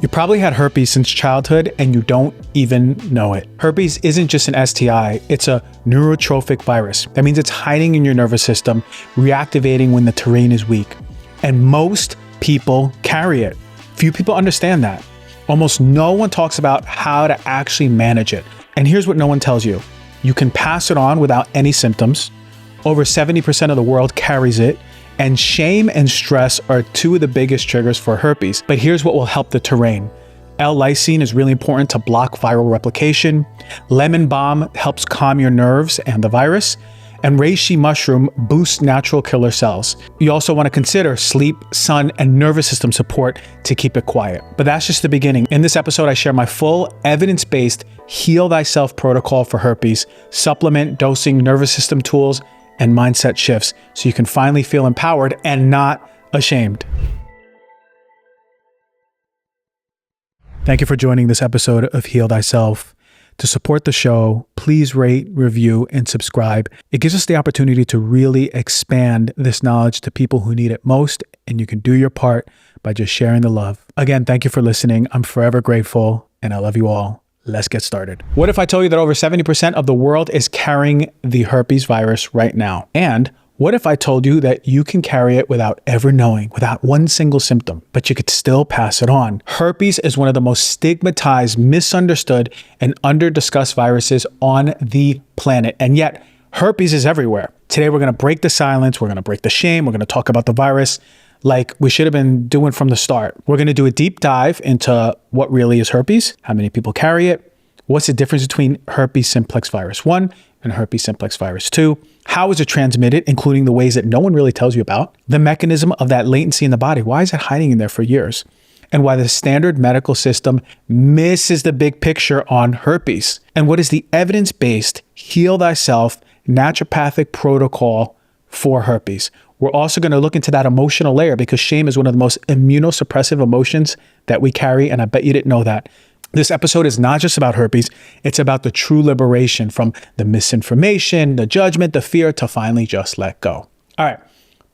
You probably had herpes since childhood and you don't even know it. Herpes isn't just an STI, it's a neurotrophic virus. That means it's hiding in your nervous system, reactivating when the terrain is weak. And most people carry it. Few people understand that. Almost no one talks about how to actually manage it. And here's what no one tells you. You can pass it on without any symptoms. Over 70% of the world carries it. And shame and stress are two of the biggest triggers for herpes. But here's what will help the terrain. L-lysine is really important to block viral replication. Lemon balm helps calm your nerves and the virus. And reishi mushroom boosts natural killer cells. You also want to consider sleep, sun, and nervous system support to keep it quiet. But that's just the beginning. In this episode, I share my full evidence-based Heal Thyself protocol for herpes, supplement, dosing, nervous system tools, and mindset shifts so you can finally feel empowered and not ashamed. Thank you for joining this episode of Heal Thyself. To support the show, please rate, review, and subscribe. It gives us the opportunity to really expand this knowledge to people who need it most, and you can do your part by just sharing the love. Again, thank you for listening. I'm forever grateful, and I love you all. Let's get started. What if I told you that over 70% of the world is carrying the herpes virus right now? And what if I told you that you can carry it without ever knowing, without one single symptom, but you could still pass it on? Herpes is one of the most stigmatized, misunderstood, and under-discussed viruses on the planet. And yet, herpes is everywhere. Today, we're going to break the silence. We're going to break the shame. We're going to talk about the virus like we should have been doing from the start. We're going to do a deep dive into what really is herpes, how many people carry it, what's the difference between herpes simplex virus 1 and herpes simplex virus 2, how is it transmitted, including the ways that no one really tells you about, the mechanism of that latency in the body, why is it hiding in there for years, and why the standard medical system misses the big picture on herpes, and what is the evidence-based Heal Thyself naturopathic protocol for herpes. We're also going to look into that emotional layer because shame is one of the most immunosuppressive emotions that we carry, and I bet you didn't know that. This episode is not just about herpes, it's about the true liberation from the misinformation, the judgment, the fear to finally just let go. All right,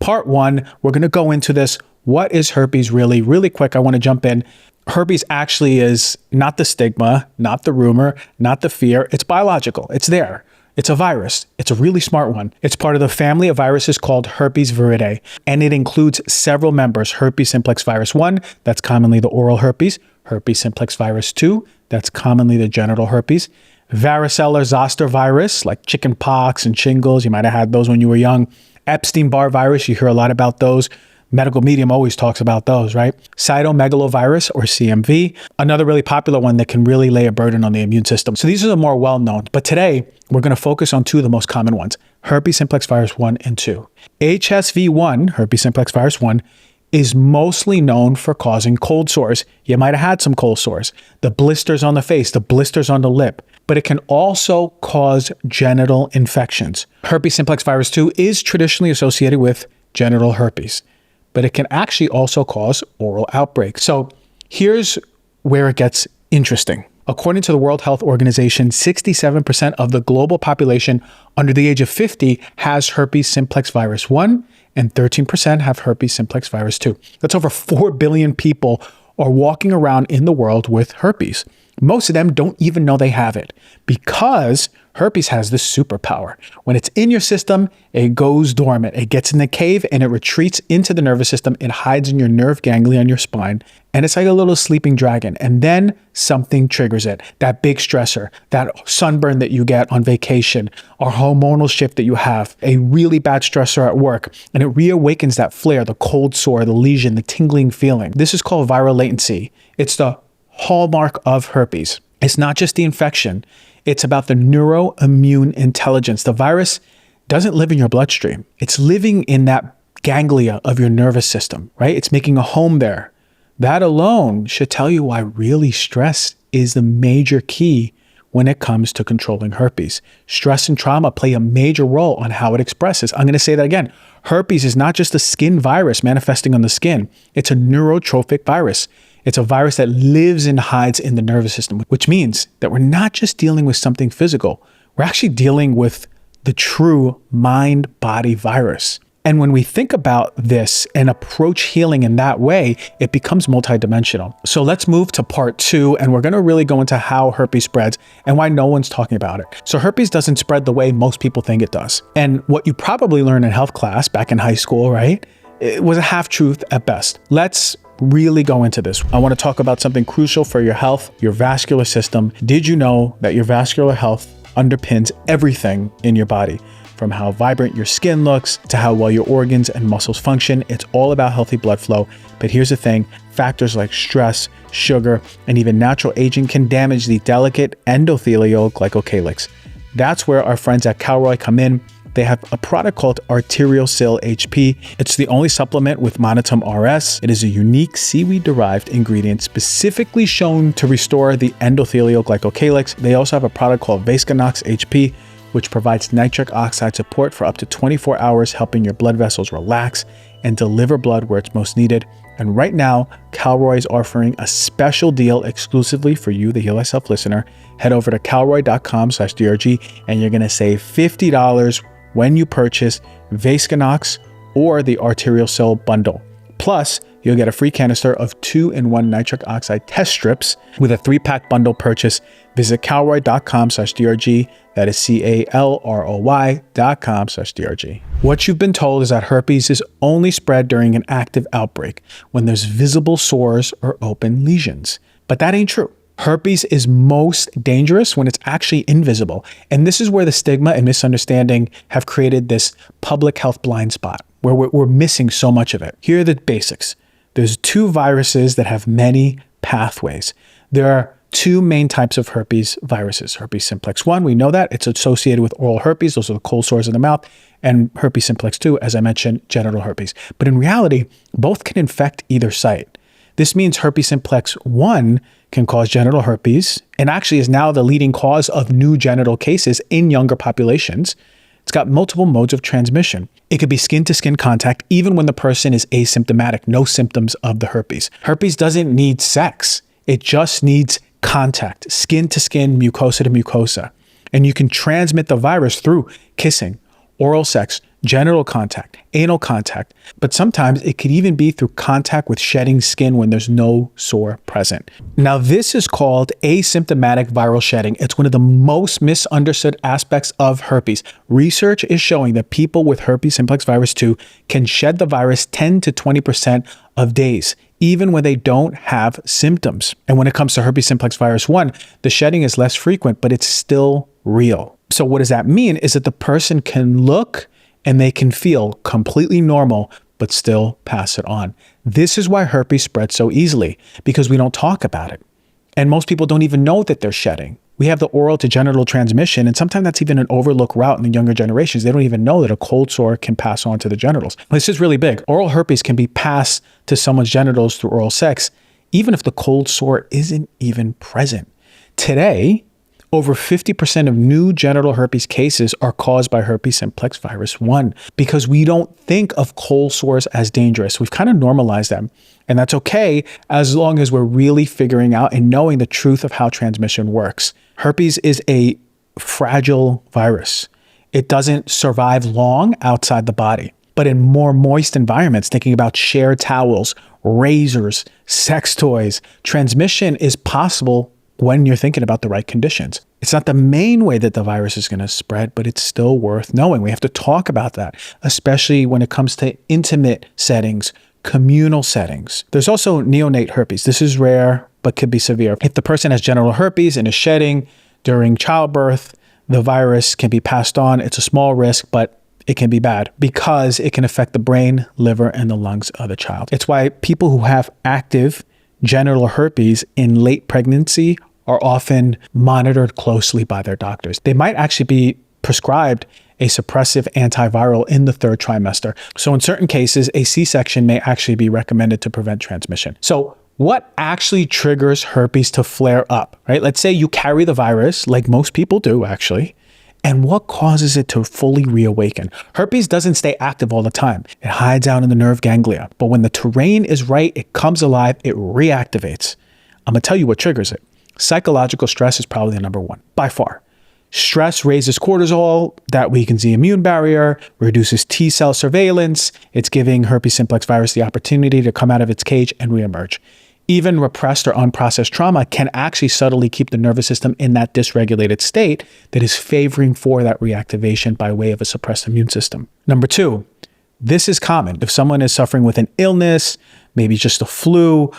part 1, we're going to go into this. What is herpes really? Really quick, I want to jump in. Herpes actually is not the stigma, not the rumor, not the fear. It's biological. It's there. It's a virus. It's a really smart one. It's part of the family of viruses called Herpes viridae, and it includes several members. Herpes simplex virus 1, that's commonly the oral herpes. Herpes simplex virus 2, that's commonly the genital herpes. Varicella zoster virus, like chicken pox and shingles. You might have had those when you were young. Epstein-Barr virus, you hear a lot about those. Medical medium always talks about those, right? Cytomegalovirus or CMV, another really popular one that can really lay a burden on the immune system. So these are the more well-known, but today we're going to focus on two of the most common ones, herpes simplex virus 1 and 2. HSV-1, herpes simplex virus 1, is mostly known for causing cold sores. You might have had some cold sores, the blisters on the face, the blisters on the lip, but it can also cause genital infections. Herpes simplex virus 2 is traditionally associated with genital herpes, but it can actually also cause oral outbreaks. So here's where it gets interesting. According to the World Health Organization, 67% of the global population under the age of 50 has herpes simplex virus 1, and 13% have herpes simplex virus 2. That's over 4 billion people are walking around in the world with herpes. Most of them don't even know they have it because herpes has this superpower. When it's in your system, it goes dormant. It gets in the cave and it retreats into the nervous system. It hides in your nerve ganglia on your spine. And it's like a little sleeping dragon. And then something triggers it. That big stressor, that sunburn that you get on vacation, or hormonal shift that you have, a really bad stressor at work. And it reawakens that flare, the cold sore, the lesion, the tingling feeling. This is called viral latency. It's the hallmark of herpes. It's not just the infection. It's about the neuroimmune intelligence. The virus doesn't live in your bloodstream. It's living in that ganglia of your nervous system, right? It's making a home there. That alone should tell you why really stress is the major key when it comes to controlling herpes. Stress and trauma play a major role on how it expresses. I'm going to say that again. Herpes is not just a skin virus manifesting on the skin. It's a neurotrophic virus. It's a virus that lives and hides in the nervous system, which means that we're not just dealing with something physical. We're actually dealing with the true mind-body virus. And when we think about this and approach healing in that way, it becomes multidimensional. So let's move to part 2, and we're going to really go into how herpes spreads and why no one's talking about it. So herpes doesn't spread the way most people think it does. And what you probably learned in health class back in high school, right? It was a half-truth at best. Let's really go into this. I want to talk about something crucial for your health, your vascular system. Did you know that your vascular health underpins everything in your body? From how vibrant your skin looks to how well your organs and muscles function, it's all about healthy blood flow. But here's the thing, factors like stress, sugar, and even natural aging can damage the delicate endothelial glycocalyx. That's where our friends at Calroy come in. They have a product called Arterosil HP. It's the only supplement with monatomy RS. It is a unique seaweed-derived ingredient specifically shown to restore the endothelial glycocalyx. They also have a product called Vascanox HP, which provides nitric oxide support for up to 24 hours, helping your blood vessels relax and deliver blood where it's most needed. And right now, Calroy is offering a special deal exclusively for you, the Heal Thyself listener. Head over to calroy.com/DRG and you're gonna save $50 when you purchase Vascanox or the Arterosil bundle. Plus, you'll get a free canister of 2-in-1 nitric oxide test strips with a 3-pack bundle purchase. Visit calroy.com/DRG. That is CALROY.com/DRG. What you've been told is that herpes is only spread during an active outbreak when there's visible sores or open lesions. But that ain't true. Herpes is most dangerous when it's actually invisible. And this is where the stigma and misunderstanding have created this public health blind spot where we're missing so much of it. Here are the basics. There's 2 viruses that have many pathways. There are 2 main types of herpes viruses. Herpes simplex 1, we know that. It's associated with oral herpes. Those are the cold sores in the mouth. And herpes simplex 2, as I mentioned, genital herpes. But in reality, both can infect either site. This means herpes simplex 1 can cause genital herpes and actually is now the leading cause of new genital cases in younger populations. It's got multiple modes of transmission. It could be skin-to-skin contact even when the person is asymptomatic, no symptoms of the herpes. Herpes doesn't need sex. It just needs contact, skin-to-skin, mucosa to mucosa. And you can transmit the virus through kissing, oral sex, genital contact, anal contact, but sometimes it could even be through contact with shedding skin when there's no sore present. Now, this is called asymptomatic viral shedding. It's one of the most misunderstood aspects of herpes. Research is showing that people with herpes simplex virus 2 can shed the virus 10 to 20% of days, even when they don't have symptoms. And when it comes to herpes simplex virus 1, the shedding is less frequent, but it's still real. So what does that mean is that the person can look and they can feel completely normal, but still pass it on. This is why herpes spreads so easily, because we don't talk about it. And most people don't even know that they're shedding. We have the oral to genital transmission, and sometimes that's even an overlooked route in the younger generations. They don't even know that a cold sore can pass on to the genitals. This is really big. Oral herpes can be passed to someone's genitals through oral sex, even if the cold sore isn't even present. Today, over 50% of new genital herpes cases are caused by herpes simplex virus 1 because we don't think of cold sores as dangerous. We've kind of normalized them, and that's okay as long as we're really figuring out and knowing the truth of how transmission works. Herpes is a fragile virus. It doesn't survive long outside the body, but in more moist environments, thinking about shared towels, razors, sex toys, transmission is possible when you're thinking about the right conditions. It's not the main way that the virus is going to spread, but it's still worth knowing. We have to talk about that, especially when it comes to intimate settings, communal settings. There's also neonate herpes. This is rare, but could be severe. If the person has genital herpes and is shedding during childbirth, the virus can be passed on. It's a small risk, but it can be bad because it can affect the brain, liver, and the lungs of the child. It's why people who have active genital herpes in late pregnancy are often monitored closely by their doctors. They might actually be prescribed a suppressive antiviral in the 3rd trimester. So in certain cases, a C-section may actually be recommended to prevent transmission. So what actually triggers herpes to flare up, right? Let's say you carry the virus, like most people do actually, and what causes it to fully reawaken? Herpes doesn't stay active all the time. It hides out in the nerve ganglia, but when the terrain is right, it comes alive, it reactivates. I'm gonna tell you what triggers it. Psychological stress is probably the number 1, by far. Stress raises cortisol, that weakens the immune barrier, reduces T cell surveillance. It's giving herpes simplex virus the opportunity to come out of its cage and reemerge. Even repressed or unprocessed trauma can actually subtly keep the nervous system in that dysregulated state that is favoring for that reactivation by way of a suppressed immune system. Number 2, this is common. If someone is suffering with an illness, maybe just a flu,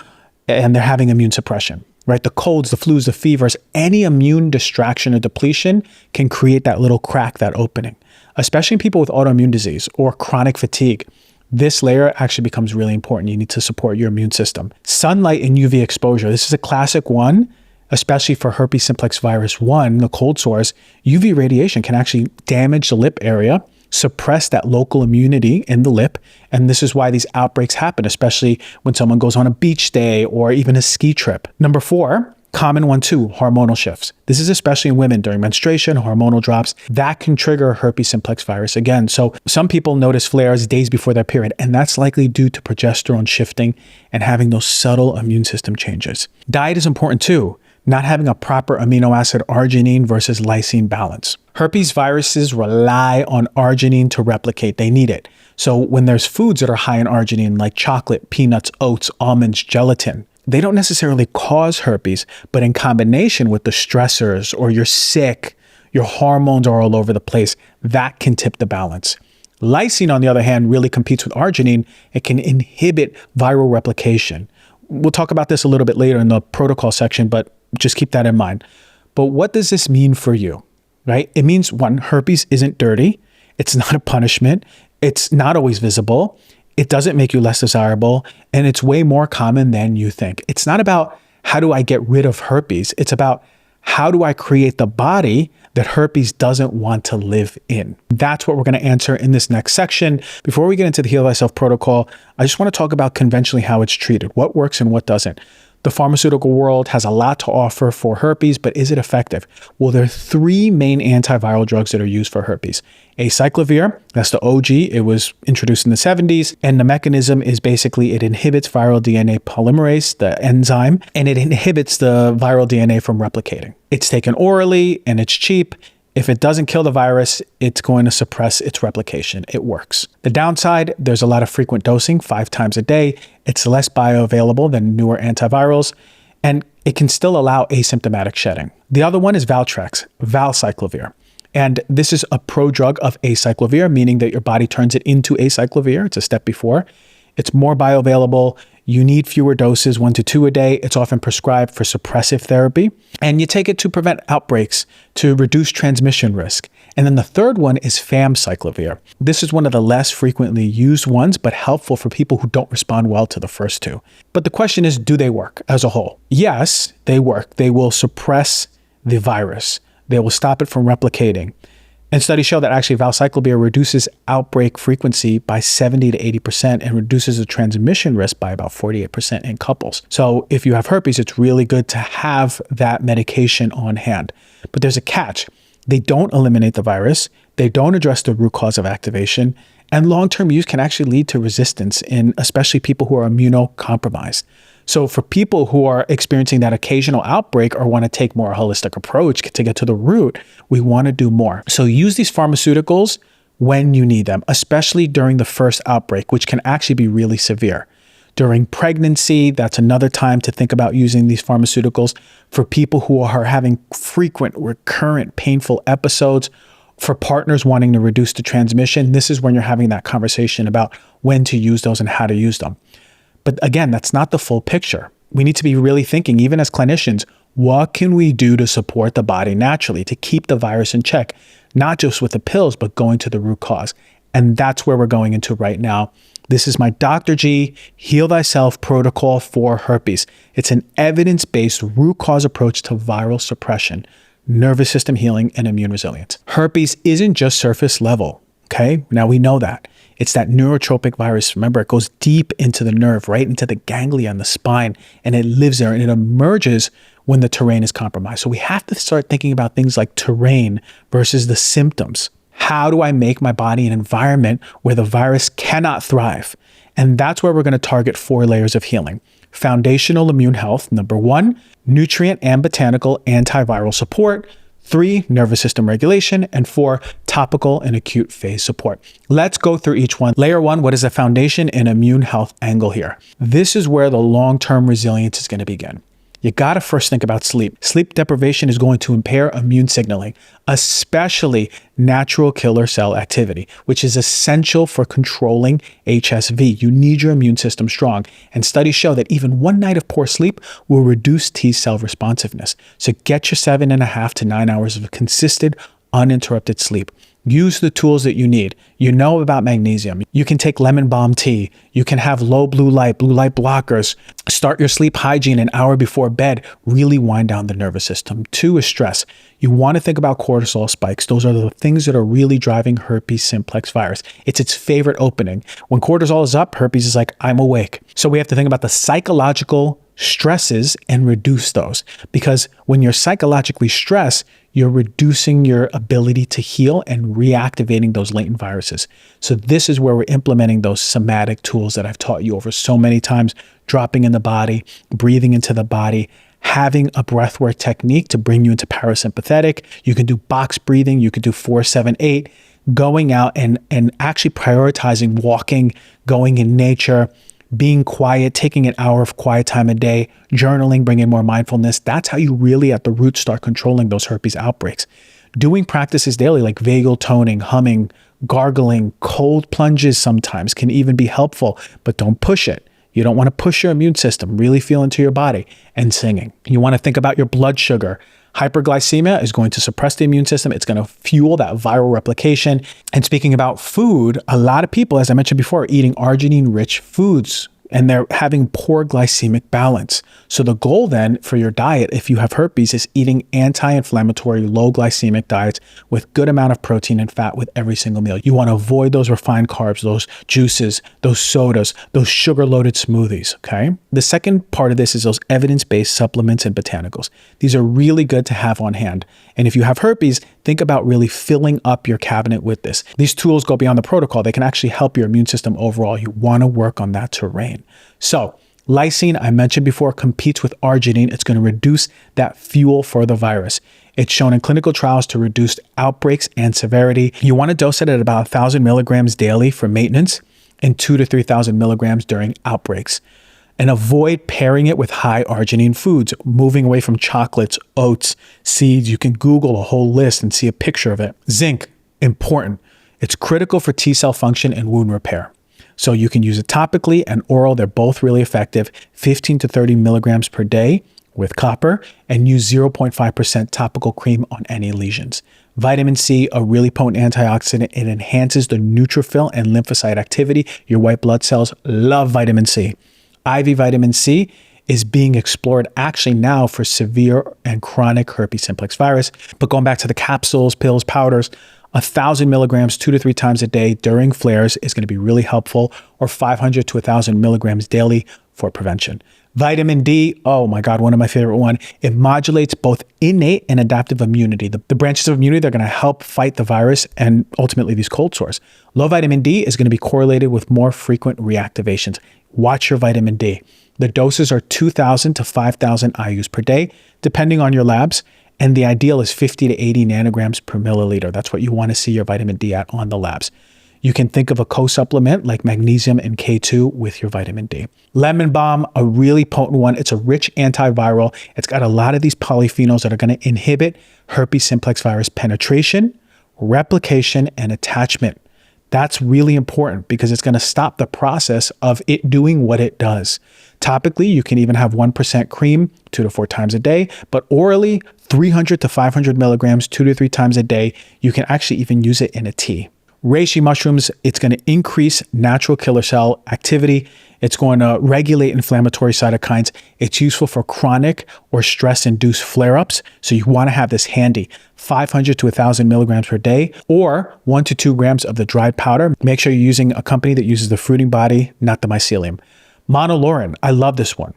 and they're having immune suppression, right? The colds, the flus, the fevers, any immune distraction or depletion can create that little crack, that opening, especially in people with autoimmune disease or chronic fatigue. This layer actually becomes really important. You need to support your immune system. Sunlight and UV exposure. This is a classic one, especially for herpes simplex virus 1, the cold sores. UV radiation can actually damage the lip area, suppress that local immunity in the lip. And this is why these outbreaks happen, especially when someone goes on a beach day or even a ski trip. Number 4, common one too, hormonal shifts. This is especially in women during menstruation, hormonal drops. That can trigger herpes simplex virus again. So some people notice flares days before their period, and that's likely due to progesterone shifting and having those subtle immune system changes. Diet is important too. Not having a proper amino acid arginine versus lysine balance. Herpes viruses rely on arginine to replicate. They need it. So when there's foods that are high in arginine, like chocolate, peanuts, oats, almonds, gelatin, they don't necessarily cause herpes, but in combination with the stressors, or you're sick, your hormones are all over the place, that can tip the balance. Lysine, on the other hand, really competes with arginine. It can inhibit viral replication. We'll talk about this a little bit later in the protocol section, but just keep that in mind. But what does this mean for you, right? It means, 1, herpes isn't dirty. It's not a punishment. It's not always visible. It doesn't make you less desirable. And it's way more common than you think. It's not about how do I get rid of herpes? It's about how do I create the body that herpes doesn't want to live in? That's what we're going to answer in this next section. Before we get into the Heal Thyself protocol, I just want to talk about conventionally how it's treated, what works and what doesn't. The pharmaceutical world has a lot to offer for herpes, but is it effective? Well, there are 3 main antiviral drugs that are used for herpes. Acyclovir, that's the OG. It was introduced in the 70s. And the mechanism is basically it inhibits viral DNA polymerase, the enzyme, and it inhibits the viral DNA from replicating. It's taken orally and it's cheap. If it doesn't kill the virus, it's going to suppress its replication. It works. The downside, there's a lot of frequent dosing, 5 times a day. It's less bioavailable than newer antivirals, and it can still allow asymptomatic shedding. The other one is Valtrex, valcyclovir. And this is a prodrug of acyclovir, meaning that your body turns it into acyclovir. It's a step before. It's more bioavailable. You need fewer doses, 1 to 2 a day. It's often prescribed for suppressive therapy. And you take it to prevent outbreaks, to reduce transmission risk. And then the third one is famciclovir. This is one of the less frequently used ones, but helpful for people who don't respond well to the first 2. But the question is, do they work as a whole? Yes, they work. They will suppress the virus. They will stop it from replicating. And studies show that actually valcyclovir reduces outbreak frequency by 70 to 80% and reduces the transmission risk by about 48% in couples. So if you have herpes, it's really good to have that medication on hand. But there's a catch. They don't eliminate the virus. They don't address the root cause of activation. And long-term use can actually lead to resistance in especially people who are immunocompromised. So for people who are experiencing that occasional outbreak or want to take more holistic approach to get to the root, we want to do more. So use these pharmaceuticals when you need them, especially during the first outbreak, which can actually be really severe. During pregnancy, that's another time to think about using these pharmaceuticals. For people who are having frequent, recurrent, painful episodes, for partners wanting to reduce the transmission, this is when you're having that conversation about when to use those and how to use them. But again, that's not the full picture. We need to be really thinking, even as clinicians, what can we do to support the body naturally to keep the virus in check, not just with the pills, but going to the root cause. And that's where we're going into right now. This is my Dr. G Heal Thyself protocol for herpes. It's an evidence-based root cause approach to viral suppression, nervous system healing, and immune resilience. Herpes isn't just surface level. Okay, now we know that. It's that neurotropic virus. Remember, it goes deep into the nerve, right into the ganglia and the spine, and it lives there and it emerges when the terrain is compromised. So we have to start thinking about things like terrain versus the symptoms. How do I make my body an environment where the virus cannot thrive? And that's where we're going to target 4 layers of healing. Foundational immune health, number 1, nutrient and botanical antiviral support. 3, nervous system regulation, and 4, topical and acute phase support. Let's go through each one. Layer 1, what is the foundation and immune health angle here? This is where the long-term resilience is going to begin. You got to first think about sleep. Sleep deprivation is going to impair immune signaling, especially natural killer cell activity, which is essential for controlling HSV. You need your immune system strong. And studies show that even one night of poor sleep will reduce T cell responsiveness. So get your 7.5 to 9 hours of consistent, uninterrupted sleep. Use the tools that you need. You know about magnesium. You can take lemon balm tea. You can have low blue light blockers. Start your sleep hygiene an hour before bed. Really wind down the nervous system. 2 is stress. You want to think about cortisol spikes. Those are the things that are really driving herpes simplex virus. It's its favorite opening. When cortisol is up, herpes is like, I'm awake. So we have to think about the psychological stresses and reduce those, because when you're psychologically stressed, you're reducing your ability to heal and reactivating those latent viruses. So this is where we're implementing those somatic tools that I've taught you over so many times, dropping in the body, breathing into the body, having a breathwork technique to bring you into parasympathetic. You can do box breathing. You could do 4-7-8, going out and actually prioritizing walking, going in nature, being quiet, taking an hour of quiet time a day, journaling, bringing more mindfulness. That's how you really at the root start controlling those herpes outbreaks. Doing practices daily like vagal toning, humming, gargling, cold plunges sometimes can even be helpful, but don't push it. You don't want to push your immune system. Really feel into your body. And singing. You want to think about your blood sugar. Hyperglycemia is going to suppress the immune system. It's going to fuel that viral replication. And speaking about food, a lot of people, as I mentioned before, are eating arginine-rich foods, and they're having poor glycemic balance. So the goal then for your diet, if you have herpes, is eating anti-inflammatory, low glycemic diets with good amount of protein and fat with every single meal. You want to avoid those refined carbs, those juices, those sodas, those sugar-loaded smoothies, okay? The second part of this is those evidence-based supplements and botanicals. These are really good to have on hand. And if you have herpes, think about really filling up your cabinet with this. These tools go beyond the protocol. They can actually help your immune system overall. You want to work on that terrain. So lysine, I mentioned before, competes with arginine. It's going to reduce that fuel for the virus. It's shown in clinical trials to reduce outbreaks and severity. You want to dose it at about 1,000 milligrams daily for maintenance and 2,000 to 3,000 milligrams during outbreaks. And avoid pairing it with high arginine foods, moving away from chocolates, oats, seeds. You can Google a whole list and see a picture of it. Zinc, important. It's critical for T cell function and wound repair. So you can use it topically and oral. They're both really effective, 15 to 30 milligrams per day with copper, and use 0.5% topical cream on any lesions. Vitamin C, a really potent antioxidant. It enhances the neutrophil and lymphocyte activity. Your white blood cells love vitamin C. IV vitamin C is being explored actually now for severe and chronic herpes simplex virus. But going back to the capsules, pills, powders, 1,000 milligrams 2 to 3 times a day during flares is going to be really helpful, or 500 to 1,000 milligrams daily for prevention. Vitamin D, oh my God, one of my favorite one. It modulates both innate and adaptive immunity. The branches of immunity, they're going to help fight the virus and ultimately these cold sores. Low vitamin D is going to be correlated with more frequent reactivations. Watch your vitamin D. The doses are 2,000 to 5,000 IUs per day, depending on your labs. And the ideal is 50 to 80 nanograms per milliliter. That's what you want to see your vitamin D at on the labs. You can think of a co-supplement like magnesium and K2 with your vitamin D. Lemon balm, a really potent one. It's a rich antiviral. It's got a lot of these polyphenols that are going to inhibit herpes simplex virus penetration, replication, and attachment. That's really important because it's going to stop the process of it doing what it does. Topically, you can even have 1% cream 2 to 4 times a day, but orally, 300 to 500 milligrams 2 to 3 times a day. You can actually even use it in a tea. Reishi mushrooms, it's going to increase natural killer cell activity. It's going to regulate inflammatory cytokines. It's useful for chronic or stress-induced flare-ups. So you want to have this handy, 500 to 1,000 milligrams per day, or 1 to 2 grams of the dried powder. Make sure you're using a company that uses the fruiting body, not the mycelium. Monolaurin, I love this one.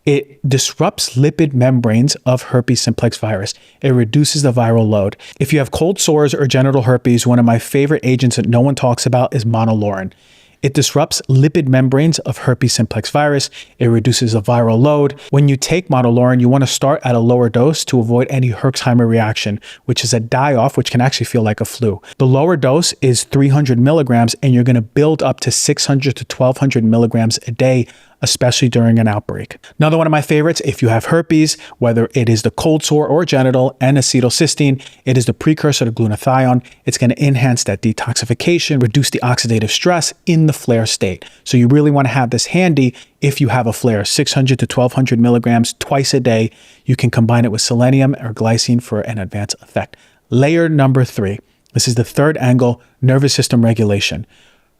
It disrupts lipid membranes of herpes simplex virus. It reduces the viral load. If you have cold sores or genital herpes, one of my favorite agents that no one talks about is monolaurin. It disrupts lipid membranes of herpes simplex virus. It reduces the viral load. When you take monolaurin, you want to start at a lower dose to avoid any Herxheimer reaction, which is a die-off, which can actually feel like a flu. The lower dose is 300 milligrams, and you're going to build up to 600 to 1200 milligrams a day, especially during an outbreak. Another one of my favorites, if you have herpes, whether it is the cold sore or genital, and acetylcysteine, it is the precursor to glutathione. It's going to enhance that detoxification, reduce the oxidative stress in the flare state. So you really want to have this handy if you have a flare. 600 to 1200 milligrams twice a day. You can combine it with selenium or glycine for an advanced effect. Layer number 3. This is the third angle, nervous system regulation.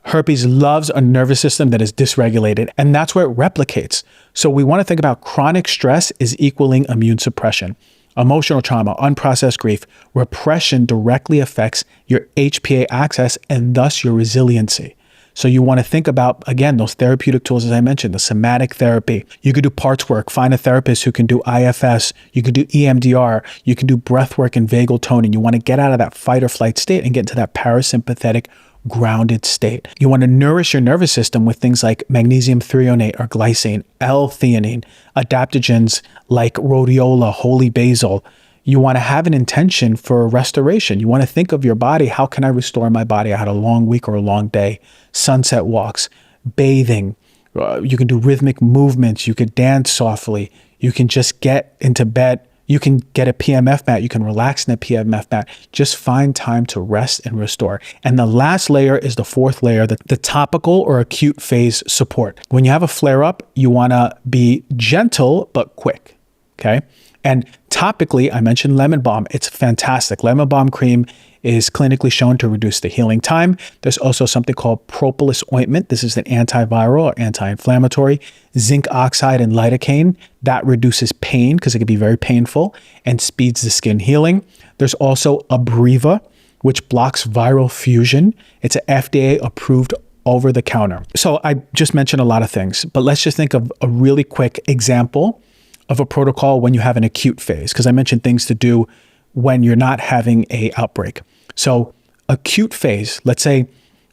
Herpes loves a nervous system that is dysregulated, and that's where it replicates. So we want to think about chronic stress is equaling immune suppression. Emotional trauma, unprocessed grief, repression directly affects your HPA axis and thus your resiliency. So you want to think about, again, those therapeutic tools, as I mentioned, the somatic therapy. You could do parts work, find a therapist who can do IFS. You can do EMDR. You can do breath work and vagal toning. You want to get out of that fight or flight state and get into that parasympathetic grounded state. You want to nourish your nervous system with things like magnesium threonate or glycine, L-theanine, adaptogens like rhodiola, holy basil. You want to have an intention for restoration. You want to think of your body. How can I restore my body? I had a long week or a long day. Sunset walks, bathing. You can do rhythmic movements. You could dance softly. You can just get into bed. You can get a PMF mat. You can relax in a PMF mat. Just find time to rest and restore. And the last layer is the fourth layer, the topical or acute phase support. When you have a flare up, you want to be gentle but quick. Okay. And topically, I mentioned lemon balm. It's fantastic. Lemon balm cream is clinically shown to reduce the healing time. There's also something called propolis ointment. This is an antiviral or anti-inflammatory. Zinc oxide and lidocaine, that reduces pain because it can be very painful and speeds the skin healing. There's also Abreva, which blocks viral fusion. It's an FDA approved over the counter. So I just mentioned a lot of things, but let's just think of a really quick example of a protocol when you have an acute phase, because I mentioned things to do when you're not having a outbreak. So acute phase, let's say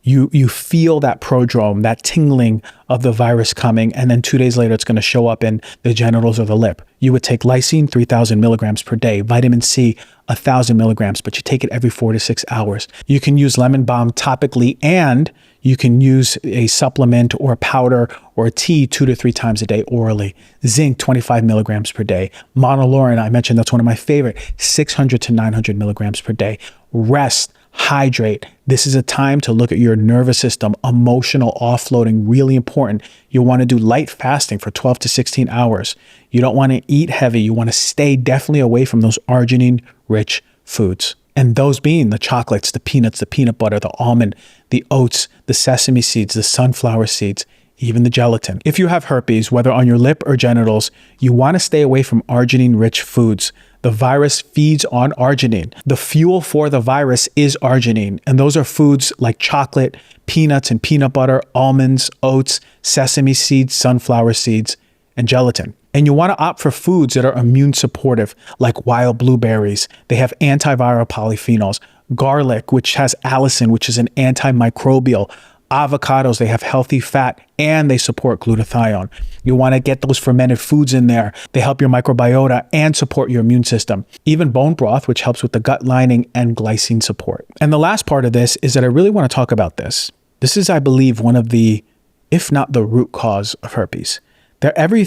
you feel that prodrome, that tingling of the virus coming, and then 2 days later, it's going to show up in the genitals or the lip. You would take lysine, 3,000 milligrams per day, vitamin C, 1,000 milligrams, but you take it every 4 to 6 hours. You can use lemon balm topically, and you can use a supplement or a powder or a tea 2 to 3 times a day orally. Zinc, 25 milligrams per day. Monolaurin, I mentioned that's one of my favorite, 600 to 900 milligrams per day. Rest, hydrate. This is a time to look at your nervous system, emotional offloading, really important. You want to do light fasting for 12 to 16 hours. You don't want to eat heavy. You want to stay definitely away from those arginine-rich foods. And those being the chocolates, the peanuts, the peanut butter, the almond, the oats, the sesame seeds, the sunflower seeds, even the gelatin. If you have herpes, whether on your lip or genitals, you want to stay away from arginine-rich foods. The virus feeds on arginine. The fuel for the virus is arginine. And those are foods like chocolate, peanuts and peanut butter, almonds, oats, sesame seeds, sunflower seeds, and gelatin. And you want to opt for foods that are immune supportive, like wild blueberries. They have antiviral polyphenols. Garlic, which has allicin, which is an antimicrobial. Avocados, they have healthy fat and they support glutathione. You want to get those fermented foods in there. They help your microbiota and support your immune system. Even bone broth, which helps with the gut lining and glycine support. And the last part of this is that I really want to talk about this. This is, I believe, one of the, if not the root cause of herpes. Every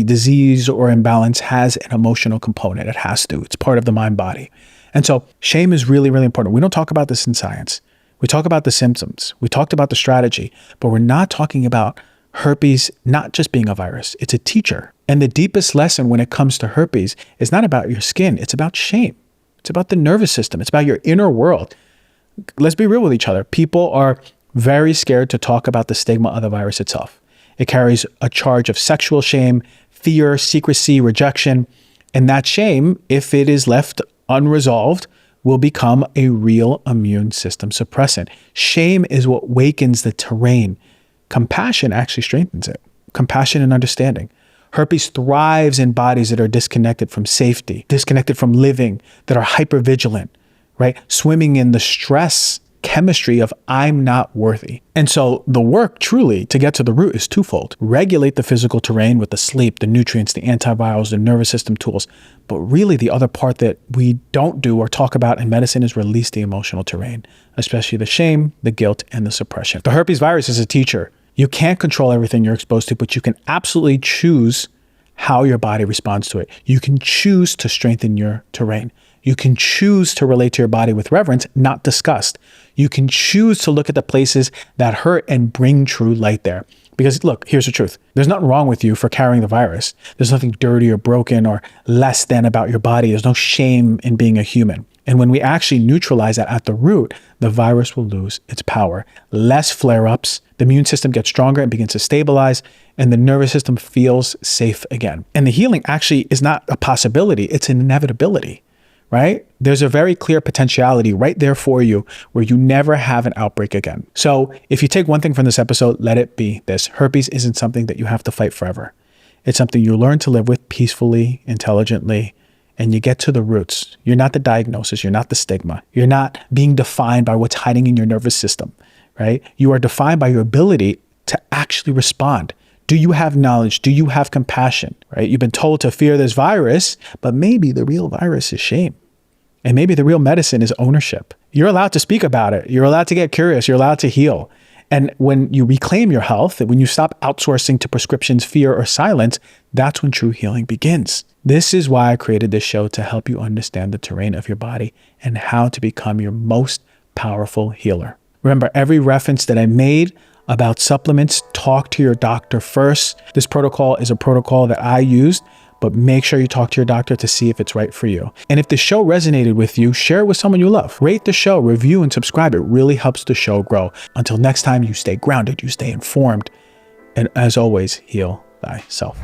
disease or imbalance has an emotional component. It has to. It's part of the mind-body. And so shame is really, really important. We don't talk about this in science. We talk about the symptoms. We talked about the strategy, but we're not talking about herpes not just being a virus. It's a teacher. And the deepest lesson when it comes to herpes is not about your skin. It's about shame. It's about the nervous system. It's about your inner world. Let's be real with each other. People are very scared to talk about the stigma of the virus itself. It carries a charge of sexual shame, fear, secrecy, rejection. And that shame, if it is left unresolved, will become a real immune system suppressant. Shame is what wakens the terrain. Compassion actually strengthens it. Compassion and understanding. Herpes thrives in bodies that are disconnected from safety, disconnected from living, that are hypervigilant, right? Swimming in the stress chemistry of I'm not worthy. And so the work truly to get to the root is twofold. Regulate the physical terrain with the sleep, the nutrients, the antivirals, the nervous system tools. But really the other part that we don't do or talk about in medicine is release the emotional terrain, especially the shame, the guilt, and the suppression. The herpes virus is a teacher. You can't control everything you're exposed to, but you can absolutely choose how your body responds to it. You can choose to strengthen your terrain. You can choose to relate to your body with reverence, not disgust. You can choose to look at the places that hurt and bring true light there. Because look, here's the truth. There's nothing wrong with you for carrying the virus. There's nothing dirty or broken or less than about your body. There's no shame in being a human. And when we actually neutralize that at the root, the virus will lose its power. Less flare-ups, the immune system gets stronger and begins to stabilize, and the nervous system feels safe again. And the healing actually is not a possibility, it's an inevitability, right? There's a very clear potentiality right there for you where you never have an outbreak again. So if you take one thing from this episode, let it be this. Herpes isn't something that you have to fight forever. It's something you learn to live with peacefully, intelligently, and you get to the roots. You're not the diagnosis. You're not the stigma. You're not being defined by what's hiding in your nervous system, right? You are defined by your ability to actually respond. Do you have knowledge? Do you have compassion, right? You've been told to fear this virus, but maybe the real virus is shame. And maybe the real medicine is ownership. You're allowed to speak about it. You're allowed to get curious. You're allowed to heal. And when you reclaim your health, when you stop outsourcing to prescriptions, fear, or silence, that's when true healing begins. This is why I created this show, to help you understand the terrain of your body and how to become your most powerful healer. Remember, every reference that I made about supplements, talk to your doctor first. This protocol is a protocol that I used, but make sure you talk to your doctor to see if it's right for you. And if the show resonated with you, share it with someone you love. Rate the show, review, and subscribe. It really helps the show grow. Until next time, you stay grounded, you stay informed, and as always, heal thyself.